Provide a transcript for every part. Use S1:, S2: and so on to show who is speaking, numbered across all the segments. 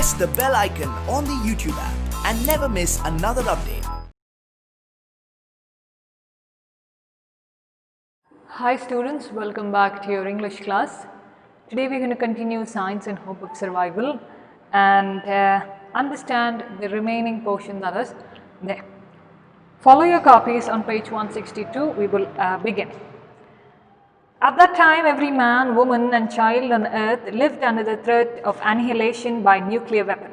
S1: press the bell icon on the YouTube app and never miss another update.
S2: Hi students, welcome back to your English class. Today we are going to continue Science and Hope of Survival and understand the remaining portion that is there. Follow your copies on page 162. We will begin. At that time, every man, woman and child on earth lived under the threat of annihilation by nuclear weapon.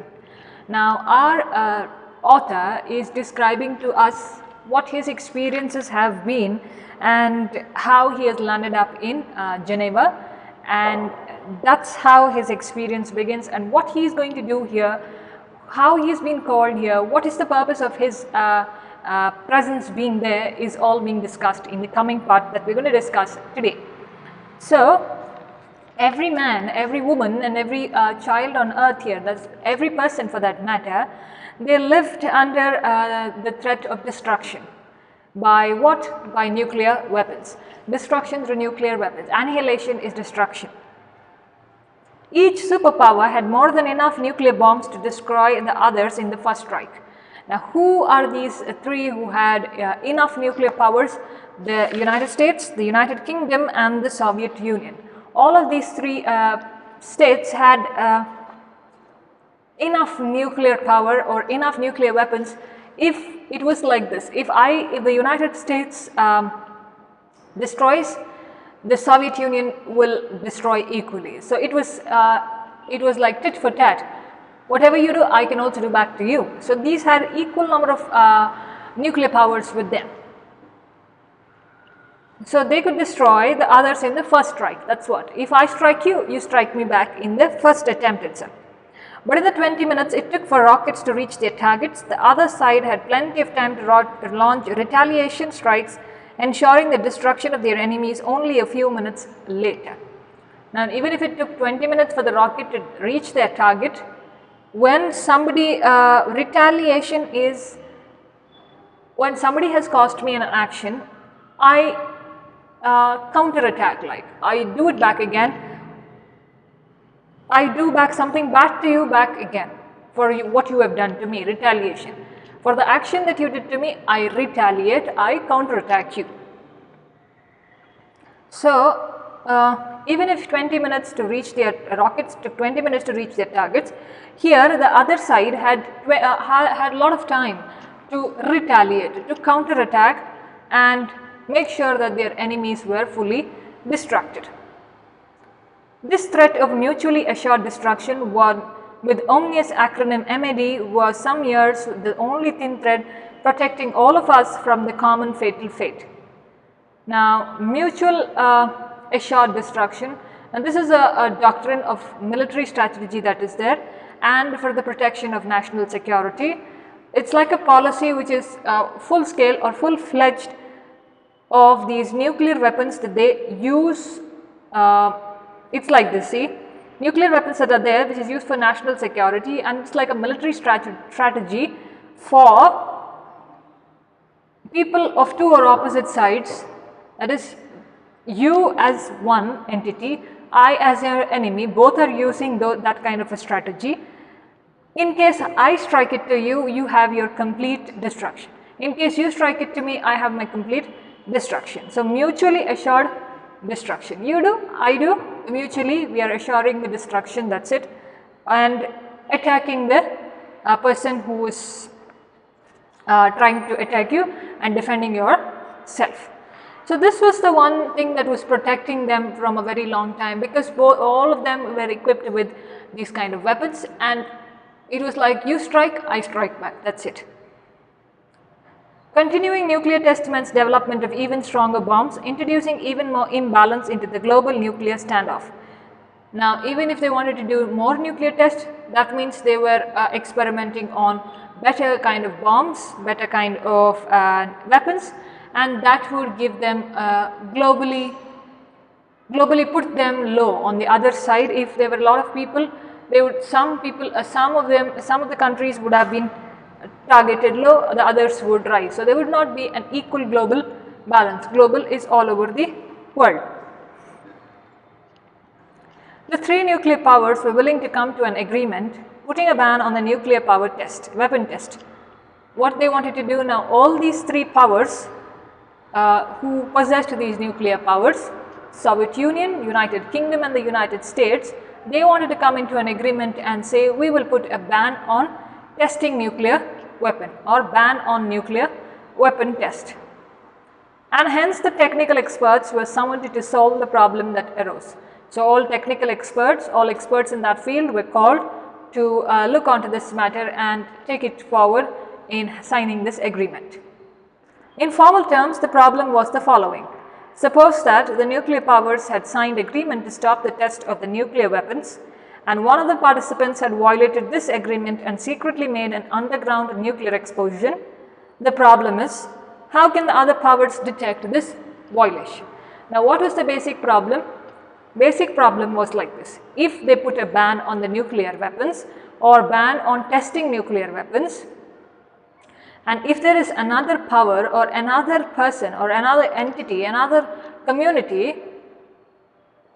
S2: Now our author is describing to us what his experiences have been and how he has landed up in Geneva, and that's how his experience begins and what he is going to do here, how he has been called here, what is the purpose of his presence being there is all being discussed in the coming part that we are going to discuss today. So every man, every woman and every child on earth here, that's every person for that matter, they lived under the threat of destruction. By what? By nuclear weapons. Destruction through nuclear weapons. Annihilation is destruction. Each superpower had more than enough nuclear bombs to destroy the others in the first strike. Now who are these three who had enough nuclear powers? The United States, the United Kingdom and the Soviet Union. All of these three states had enough nuclear power or enough nuclear weapons. If it was like this, if the United States destroys, the Soviet Union will destroy equally. So it was like tit for tat. Whatever you do, I can also do back to you. So these had equal number of nuclear powers with them. So they could destroy the others in the first strike. That's what. If I strike you, you strike me back in the first attempt itself. But in the 20 minutes it took for rockets to reach their targets, the other side had plenty of time to launch retaliation strikes, ensuring the destruction of their enemies only a few minutes later. Now even if it took 20 minutes for the rocket to reach their target, when somebody retaliation is when somebody has caused me an action, I counterattack, like I do it back again. I do back something back to you back again for what you have done to me, retaliation. For the action that you did to me, I retaliate, I counterattack you. So even if 20 minutes to reach their rockets took 20 minutes to reach their targets, here the other side had a lot of time to retaliate, to counterattack and make sure that their enemies were fully destructed. This threat of mutually assured destruction with ominous acronym MAD was some years the only thin thread protecting all of us from the common fatal fate. Now mutual assured destruction, and this is a doctrine of military strategy that is there and for the protection of national security. It's like a policy which is full scale or full-fledged of these nuclear weapons that they use. It's like this, see, nuclear weapons that are there which is used for national security, and it's like a military strategy for people of two or opposite sides, that is you as one entity, I as your enemy, both are using that kind of a strategy. In case I strike it to you, you have your complete destruction. In case you strike it to me, I have my complete destruction. So mutually assured destruction. You do, I do, mutually we are assuring the destruction, that's it, and attacking the person who is trying to attack you and defending yourself. So this was the one thing that was protecting them from a very long time, because all of them were equipped with these kind of weapons, and it was like you strike, I strike back, that's it. Continuing nuclear test meant development of even stronger bombs, introducing even more imbalance into the global nuclear standoff. Now even if they wanted to do more nuclear tests, that means they were experimenting on better kind of bombs, better kind of weapons, and that would give them globally put them low. On the other side, if there were a lot of people, they would some of the countries would have been targeted low, the others would rise. So there would not be an equal global balance. Global is all over the world. The three nuclear powers were willing to come to an agreement putting a ban on the nuclear power test, weapon test. What they wanted to do now, all these three powers who possessed these nuclear powers, Soviet Union, United Kingdom and the United States, they wanted to come into an agreement and say we will put a ban on testing nuclear weapon or ban on nuclear weapon test. And hence the technical experts were summoned to solve the problem that arose. So all technical experts, all experts in that field were called to look onto this matter and take it forward in signing this agreement. In formal terms, the problem was the following. Suppose that the nuclear powers had signed agreement to stop the test of the nuclear weapons, and one of the participants had violated this agreement and secretly made an underground nuclear explosion. The problem is, how can the other powers detect this violation? Now, what was the basic problem? Basic problem was like this. If they put a ban on the nuclear weapons or ban on testing nuclear weapons, and if there is another power or another person or another entity, another community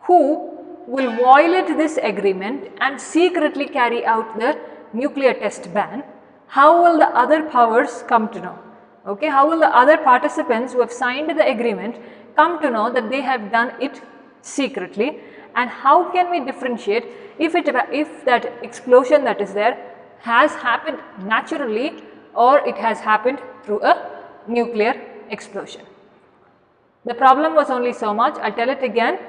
S2: who will violate this agreement and secretly carry out the nuclear test ban, how will the other powers come to know? Okay, how will the other participants who have signed the agreement come to know that they have done it secretly, and how can we differentiate if that explosion that is there has happened naturally or it has happened through a nuclear explosion? The problem was only so much. I tell it again.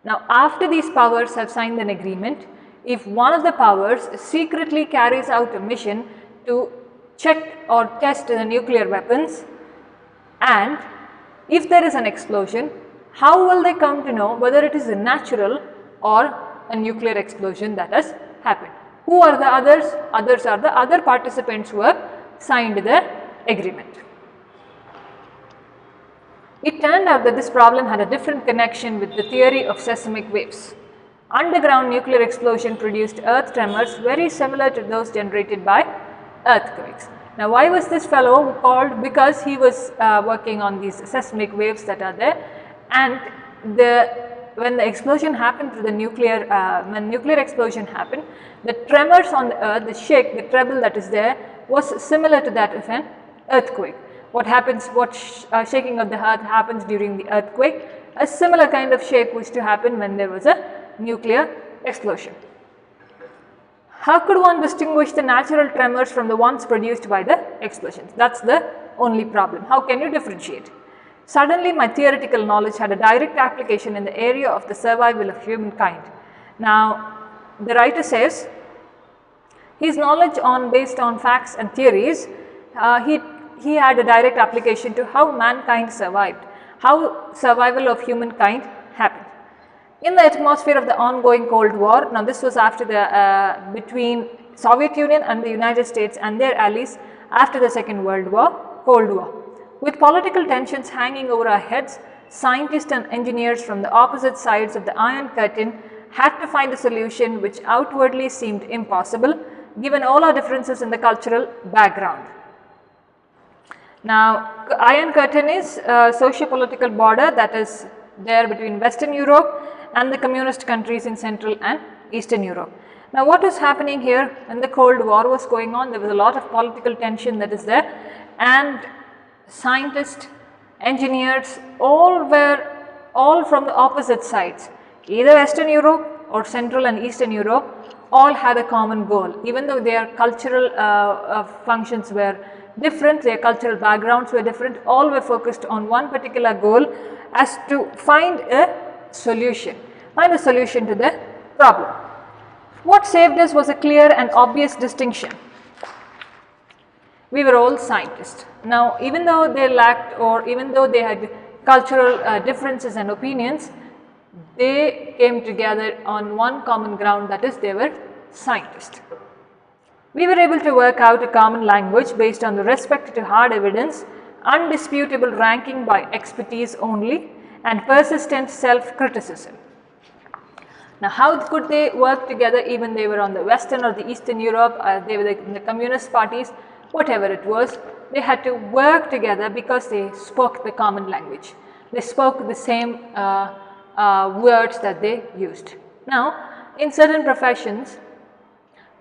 S2: Now, after these powers have signed an agreement, if one of the powers secretly carries out a mission to check or test the nuclear weapons, and if there is an explosion, how will they come to know whether it is a natural or a nuclear explosion that has happened? Who are the others? Others are the other participants who have signed the agreement. It turned out that this problem had a different connection with the theory of seismic waves. Underground nuclear explosion produced earth tremors very similar to those generated by earthquakes. Now, why was this fellow called? Because he was working on these seismic waves that are there, and when the explosion happened through the nuclear, when nuclear explosion happened, the tremors on the earth, the shake, the tremble that is there was similar to that of an earthquake. What happens, shaking of the earth happens during the earthquake, a similar kind of shake was to happen when there was a nuclear explosion. How could one distinguish the natural tremors from the ones produced by the explosions? That's the only problem. How can you differentiate? Suddenly, my theoretical knowledge had a direct application in the area of the survival of humankind. Now, the writer says his knowledge based on facts and theories, he had a direct application to how mankind survived, how survival of humankind happened. In the atmosphere of the ongoing Cold War, now this was after between Soviet Union and the United States and their allies after the Second World War, Cold War. With political tensions hanging over our heads, scientists and engineers from the opposite sides of the Iron Curtain had to find a solution which outwardly seemed impossible, given all our differences in the cultural background. Now, Iron Curtain is a socio-political border that is there between Western Europe and the communist countries in Central and Eastern Europe. Now, what was happening here when the Cold War was going on? There was a lot of political tension that is there, and scientists, engineers, all from the opposite sides, either Western Europe or Central and Eastern Europe, all had a common goal. Even though their cultural functions were different, their cultural backgrounds were different, all were focused on one particular goal, as to find a solution to the problem. What saved us was a clear and obvious distinction. We were all scientists. Now, even though they lacked, or even though they had cultural differences and opinions, they came together on one common ground, that is, they were scientists. We were able to work out a common language based on the respect to hard evidence, undisputable ranking by expertise only, and persistent self-criticism. Now, how could they work together? Even they were on the Western or the Eastern Europe, they were in the communist parties, whatever it was, they had to work together because they spoke the common language. They spoke the same words that they used. Now, in certain professions,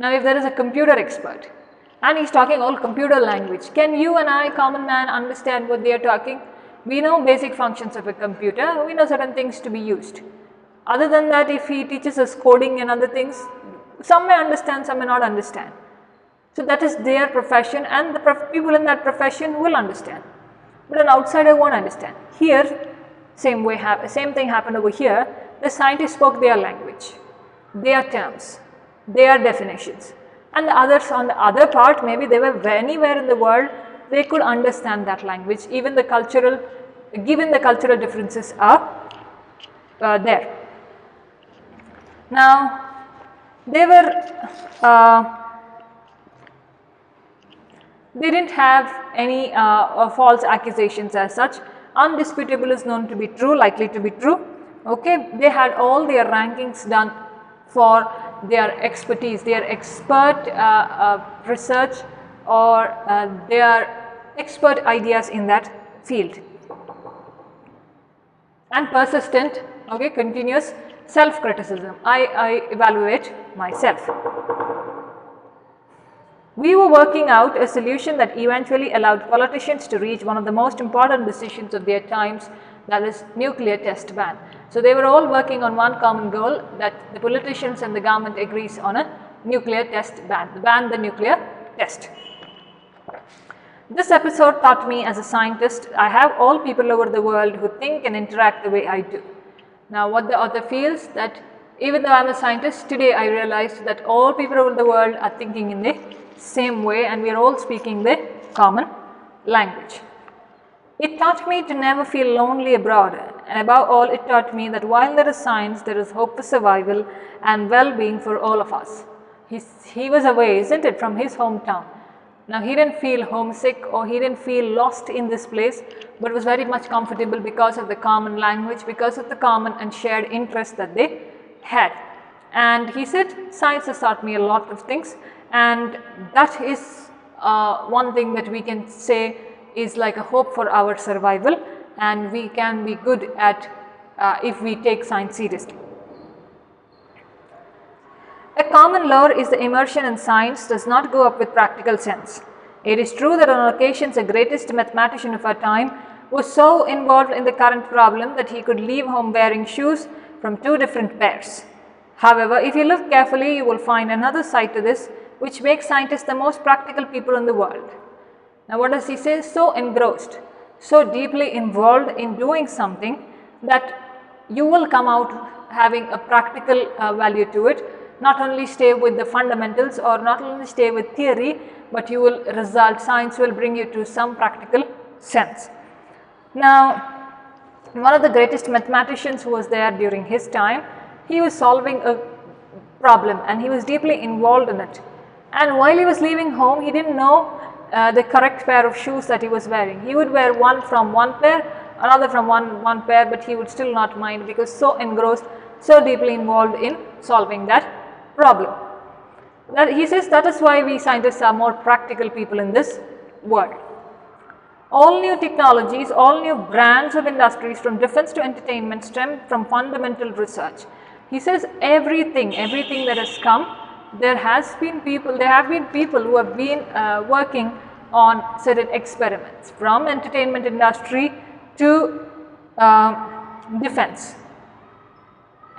S2: Now if there is a computer expert and he's talking all computer language, can you and I, common man, understand what they are talking? We know basic functions of a computer, we know certain things to be used. Other than that, if he teaches us coding and other things, some may understand, some may not understand. So that is their profession, and the people in that profession will understand, but an outsider won't understand. Here, same thing happened over here. The scientists spoke their language, their terms, their definitions, and the others on the other part, maybe they were anywhere in the world, they could understand that language, even the cultural, given the cultural differences are there. Now, they didn't have any false accusations as such. Undisputable is known to be true, likely to be true. Okay, they had all their rankings done for their expertise, their expert research, or their expert ideas in that field. And persistent, okay, continuous self-criticism. I evaluate myself. We were working out a solution that eventually allowed politicians to reach one of the most important decisions of their times, that is nuclear test ban. So they were all working on one common goal, that the politicians and the government agrees on a nuclear test ban the nuclear test. This episode taught me as a scientist, I have all people over the world who think and interact the way I do. Now what the author feels, that even though I am a scientist, today I realized that all people over the world are thinking in the same way, and we are all speaking the common language. It taught me to never feel lonely abroad, and above all it taught me that while there is science, there is hope for survival and well-being for all of us. He was away, isn't it, from his hometown. Now he didn't feel homesick or he didn't feel lost in this place, but was very much comfortable because of the common language, because of the common and shared interest that they had. And he said, science has taught me a lot of things, and that is one thing that we can say is like a hope for our survival, and we can be good at if we take science seriously. A common law is the immersion in science does not go up with practical sense. It is true that on occasions the greatest mathematician of our time was so involved in the current problem that he could leave home wearing shoes from two different pairs. However, if you look carefully, you will find another side to this, which makes scientists the most practical people in the world. Now what does he say? So engrossed, so deeply involved in doing something that you will come out having a practical value to it, not only stay with the fundamentals or not only stay with theory, but you will result, science will bring you to some practical sense. Now, one of the greatest mathematicians who was there during his time, he was solving a problem and he was deeply involved in it. And while he was leaving home, he didn't know the correct pair of shoes that he was wearing. He would wear one from one pair, another from one pair, but he would still not mind because so engrossed, so deeply involved in solving that problem. He says that is why we scientists are more practical people in this world. All new technologies, all new brands of industries from defense to entertainment stem from fundamental research. He says everything that has come, there have been people who have been working on certain experiments from entertainment industry to defense.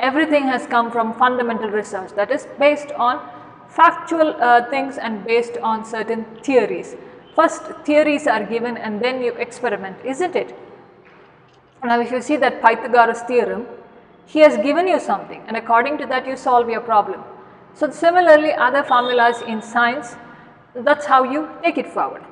S2: Everything has come from fundamental research, that is based on factual things and based on certain theories. First theories are given and then you experiment, isn't it? Now if you see that Pythagoras theorem, he has given you something and according to that you solve your problem. So similarly other formulas in science, that's how you take it forward.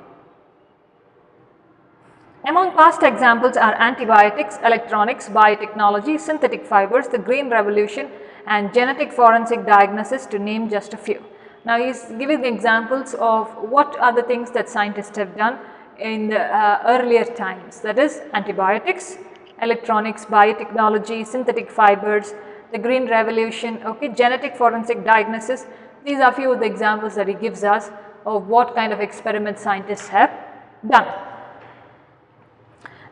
S2: Among past examples are antibiotics, electronics, biotechnology, synthetic fibers, the green revolution and genetic forensic diagnosis, to name just a few. Now he is giving examples of what are the things that scientists have done in the earlier times, that is antibiotics, electronics, biotechnology, synthetic fibers, the green revolution, okay, genetic forensic diagnosis. These are few of the examples that he gives us of what kind of experiments scientists have done.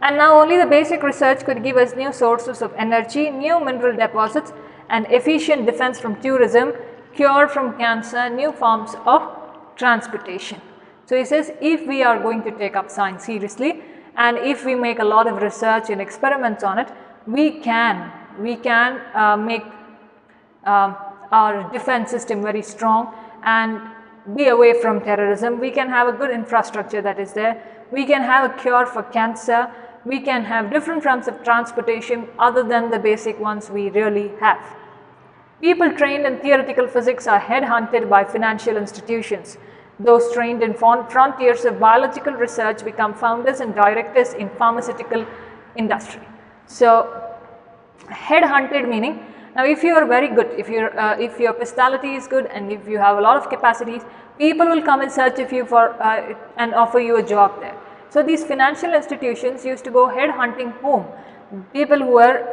S2: And now only the basic research could give us new sources of energy, new mineral deposits and efficient defense from tourism, cure from cancer, new forms of transportation. So he says if we are going to take up science seriously and if we make a lot of research and experiments on it, we can make our defense system very strong and be away from terrorism. We can have a good infrastructure that is there. We can have a cure for cancer. We can have different forms of transportation other than the basic ones we really have. People trained in theoretical physics are headhunted by financial institutions. Those trained in frontiers of biological research become founders and directors in pharmaceutical industry. So headhunted meaning, now if you are very good, if your personality is good and if you have a lot of capacities, people will come in search of you for and offer you a job there. So these financial institutions used to go headhunting whom? People who were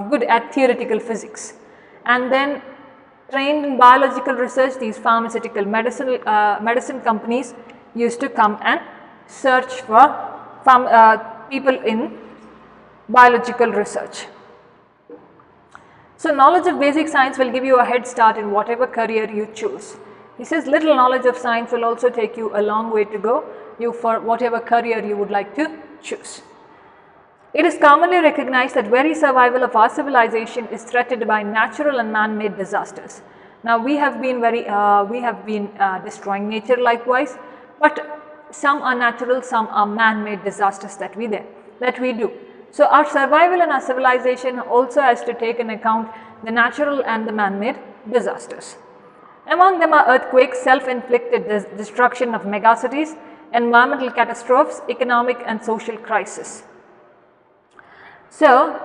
S2: good at theoretical physics, and then trained in biological research, these pharmaceutical medicine companies used to come and search for people in biological research. So knowledge of basic science will give you a head start in whatever career you choose. He says little knowledge of science will also take you a long way to go for whatever career you would like to choose. It is commonly recognized that very survival of our civilization is threatened by natural and man-made disasters. Now we have been destroying nature likewise, but some are natural, some are man-made disasters that we do. So our survival and our civilization also has to take into account the natural and the man-made disasters. Among them are earthquakes, self-inflicted destruction of megacities, environmental catastrophes, economic and social crisis. So,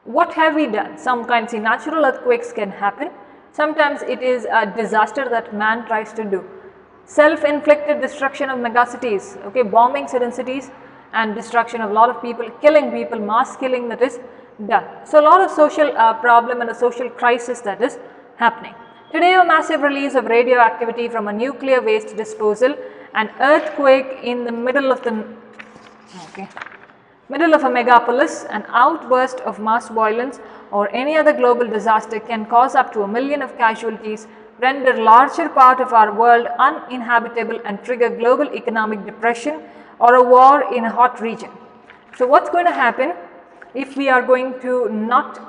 S2: what have we done? Sometimes natural earthquakes can happen. Sometimes it is a disaster that man tries to do. Self-inflicted destruction of megacities, okay, bombing certain cities and destruction of a lot of people, killing people, mass killing that is done. So, a lot of social problem and a social crisis that is happening. Today, a massive release of radioactivity from a nuclear waste disposal, an earthquake in the middle of a megapolis, an outburst of mass violence or any other global disaster can cause up to 1 million of casualties, render larger part of our world uninhabitable and trigger global economic depression or a war in a hot region. So what's going to happen if we are going to not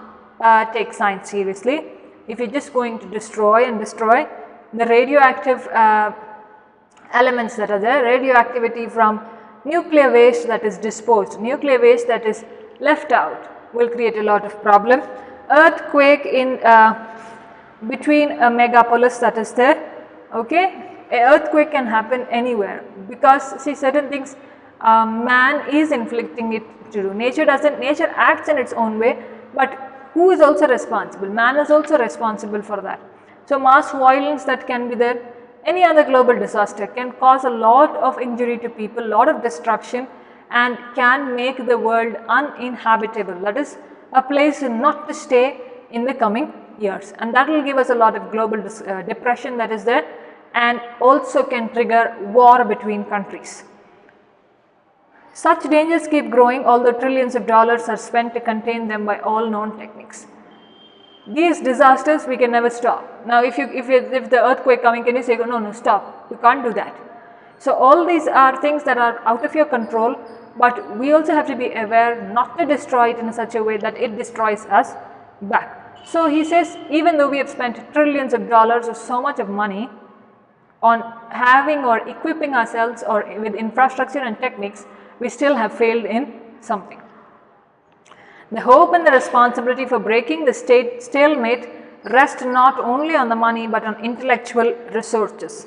S2: take science seriously, if you're just going to destroy the radioactive elements that are there, radioactivity from nuclear waste that is disposed, nuclear waste that is left out will create a lot of problem. Earthquake in between a megapolis that is there, okay, an earthquake can happen anywhere because see certain things man is inflicting it to do. Nature acts in its own way, but who is also responsible? Man is also responsible for that. So mass violence that can be there, any other global disaster can cause a lot of injury to people, lot of destruction and can make the world uninhabitable. That is a place not to stay in the coming years, and that will give us a lot of global depression that is there and also can trigger war between countries. Such dangers keep growing although trillions of dollars are spent to contain them by all known techniques. These disasters we can never stop. Now if the earthquake coming, can you say no stop, you can't do that. So all these are things that are out of your control, but we also have to be aware not to destroy it in such a way that it destroys us back. So he says even though we have spent trillions of dollars or so much of money on having or equipping ourselves or with infrastructure and techniques, we still have failed in something. The hope and the responsibility for breaking the stalemate rest not only on the money but on intellectual resources.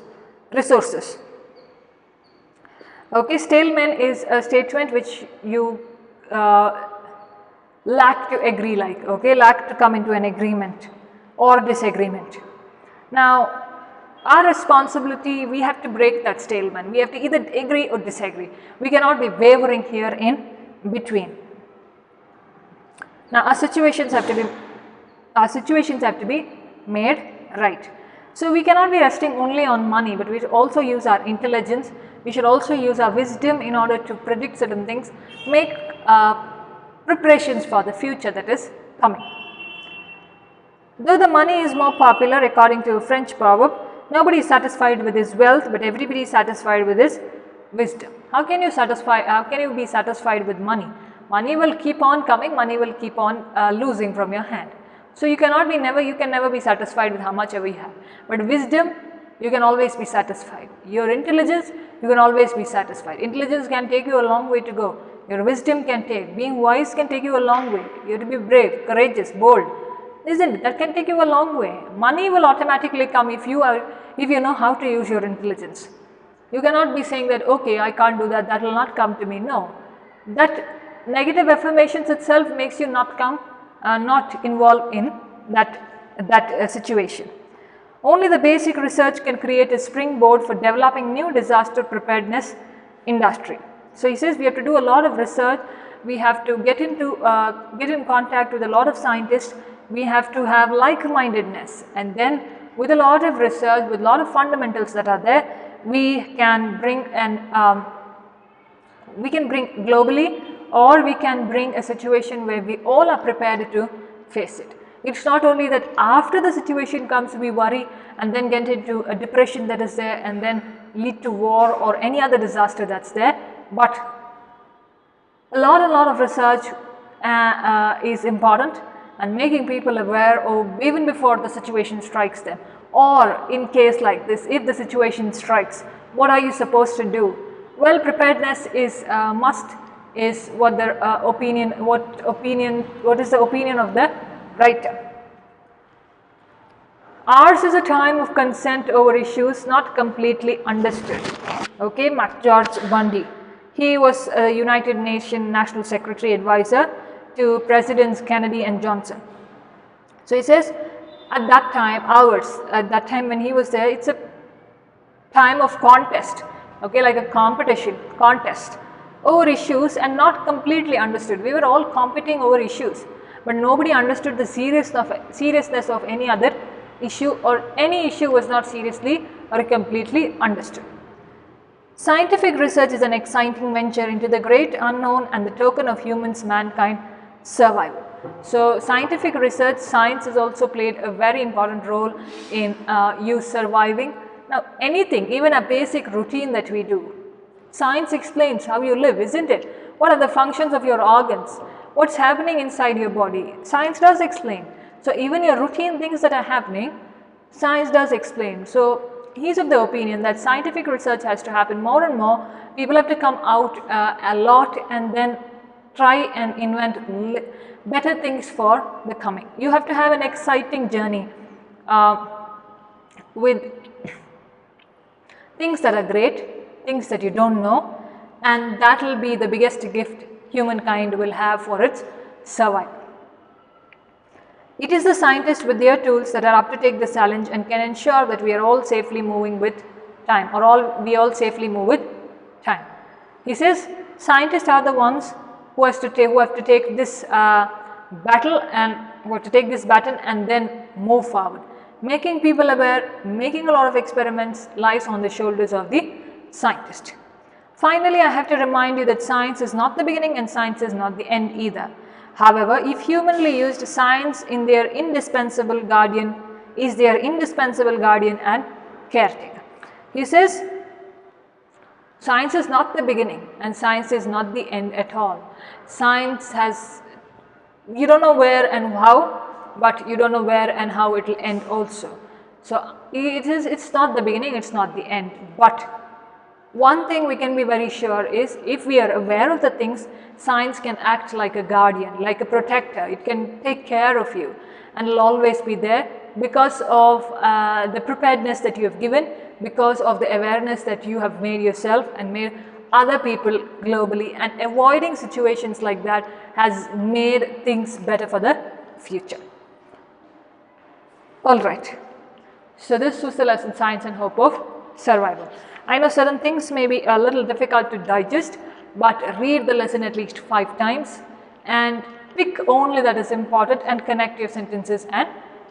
S2: Okay, stalemate is a statement which you lack to agree lack to come into an agreement or disagreement. Now, our responsibility, we have to break that stalemate. We have to either agree or disagree. We cannot be wavering here in between. Now, our situations have to be made right. So, we cannot be resting only on money, but we should also use our intelligence. We should also use our wisdom in order to predict certain things, make preparations for the future that is coming. Though the money is more popular, according to a French proverb, nobody is satisfied with his wealth, but everybody is satisfied with his wisdom. How can you be satisfied with money? Money will keep on coming, money will keep on losing from your hand. So you can never be satisfied with how much ever you have. But wisdom, you can always be satisfied. Your intelligence, you can always be satisfied. Intelligence can take you a long way to go. Your wisdom being wise can take you a long way. You have to be brave, courageous, bold. Isn't it? That can take you a long way. Money will automatically come if you know how to use your intelligence. You cannot be saying that, okay, I can't do that, that will not come to me. No. That negative affirmations itself makes you not involved in that situation. Only the basic research can create a springboard for developing new disaster preparedness industry. So he says we have to do a lot of research, we have to get in contact with a lot of scientists, we have to have like-mindedness, and then with a lot of research, with a lot of fundamentals that are there, we can bring globally, or we can bring a situation where we all are prepared to face it. It's not only that after the situation comes we worry and then get into a depression that is there and then lead to war or any other disaster that's there, but a lot of research is important, and making people aware of even before the situation strikes them, or in case like this, if the situation strikes, what are you supposed to do? Well, preparedness is must, is what the what is the opinion of the writer. Ours is a time of consent over issues not completely understood. Okay, George Bundy. He was a United Nations National Secretary Advisor to Presidents Kennedy and Johnson. So he says at that time when he was there, it's a time of contest, okay, like a contest over issues and not completely understood. We were all competing over issues, but nobody understood the seriousness of any other issue, or any issue was not seriously or completely understood. Scientific research is an exciting venture into the great unknown and the token of mankind survival. So scientific research, science has also played a very important role in you surviving. Now anything, even a basic routine that we do, science explains how you live, isn't it? What are the functions of your organs? What's happening inside your body? Science does explain. So even your routine things that are happening, science does explain. So he's of the opinion that scientific research has to happen more and more. People have to come out a lot and then try and invent better things for the coming. You have to have an exciting journey with things that are great, things that you don't know, and that will be the biggest gift humankind will have for its survival. It is the scientists with their tools that are up to take this challenge and can ensure that we are all safely moving with time, or we all safely move with time. He says scientists are the ones who have to take this battle and then move forward. Making people aware, making a lot of experiments lies on the shoulders of the scientist. Finally, I have to remind you that science is not the beginning and science is not the end either. However, if humanly used, science is their indispensable guardian and caretaker. He says science is not the beginning and science is not the end at all. Science has, you don't know where and how, but you don't know where and how it will end also. So it's not the beginning, it's not the end. But one thing we can be very sure is, if we are aware of the things, science can act like a guardian, like a protector. It can take care of you and will always be there because of the preparedness that you have given, because of the awareness that you have made yourself and made other people globally, and avoiding situations like that has made things better for the future. Alright, so this was the lesson, Science and Hope of Survival. I know certain things may be a little difficult to digest, but read the lesson at least 5 times and pick only that is important and connect your sentences and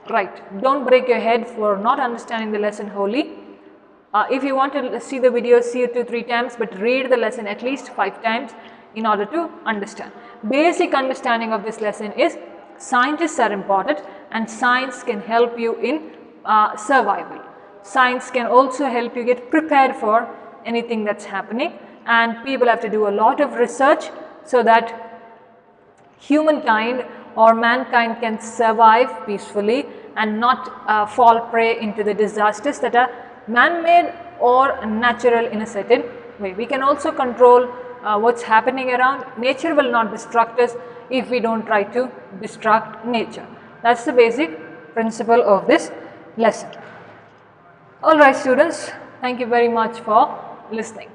S2: write. Don't break your head for not understanding the lesson wholly. If you want to see the video, see it 2-3 times, but read the lesson at least 5 times in order to understand. Basic understanding of this lesson is scientists are important and science can help you in survival. Science can also help you get prepared for anything that's happening, and people have to do a lot of research so that humankind or mankind can survive peacefully and not fall prey into the disasters that are man-made or natural in a certain way. We can also control what's happening around. Nature will not destruct us if we don't try to destruct nature. That's the basic principle of this lesson. Alright students, thank you very much for listening.